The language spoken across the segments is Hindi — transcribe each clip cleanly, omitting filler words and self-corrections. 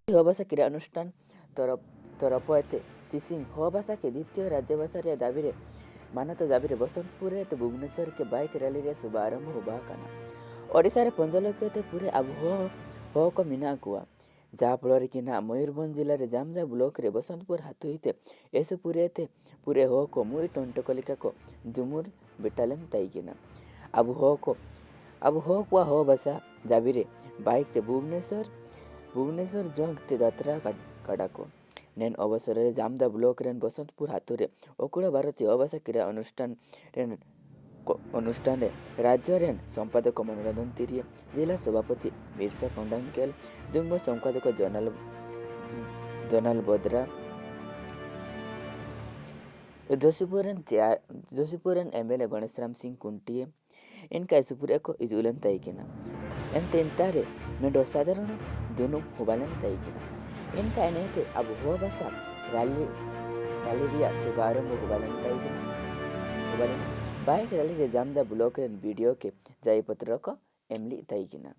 हो भाषा क्रीड़ा अनुष्ठान तरफ चिसिंग हो भाषा के द्वितीय राज्यभाषा दाबी मान्यता दाबी बसंतपुर भुवनेश्वर के बाइक रैली शुभारंभ होगा ओडिशा रे 15 लक्ष पूरे आबहावा हो को मीना कुआ जहाँफल कि मयूरभंज जिले में जामजा ब्लॉक रे बसंतपुर हाथ होते एसु पूरे हो को मुई टंटकलिका को दुमुर बेटालेम तईकिना अब हो कुआ हो भाषा दाबी बाइक ते भुवनेश्वर जंग ते यात्रा काड़ा को नेन अवसर रे जामदा ब्लॉक रेन बसंतपुर हाथुरे अखिल भारतीय अभाषा क्रीड़ा अनुष्ठान राज्य रेन संपादक मनोरंजन तिरिये जिला सभापति बिरसा कंडांकेल जुग्म संपादक दोनाल बद्रा जोशीपुरन एमएलए गणेशराम सिंह कुंटिये इनका इसपुर एक इजुलन तईकिना एंतारे मेडो साधारण दुनु हुबालन तईकिना इनका एनते अब हुआ भाषा रैली शुभारंभ हुबालन तईकिना बाइक रैली रे जामदा ब्लॉक रेन वीडियो के जाई पत्र को एमली तईकिना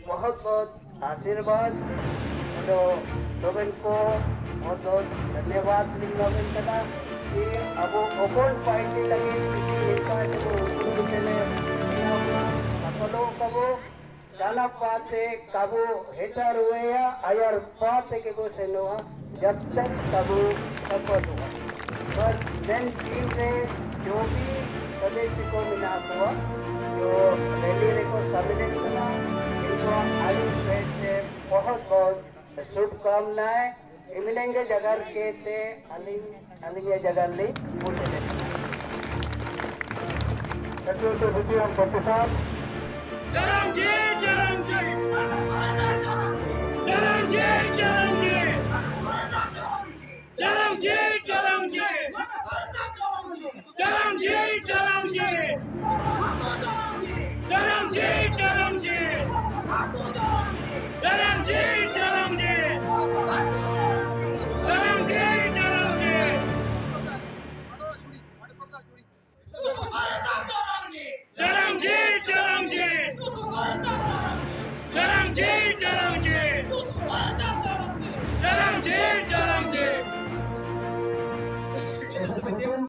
बहुत बहुत आशीर्वाद तो लोगन को बहुत बहुत धन्यवाद लिंगावन कदा कि अब ओपन पार्टी लगी किसी नेता को उनसे ने अपनो कबो जाला पाते कबो हेटर हुए या अयर पाते के को से नो जब तक कबो सफल हुआ पर देन टीम से जो भी सदस्य को मिला हुआ जो रैली को सम्मिलित करना शुभकामनाएं मिलेंगे जगह के ते अलिंग जगह ली पूछे Jarangji, Jarangji.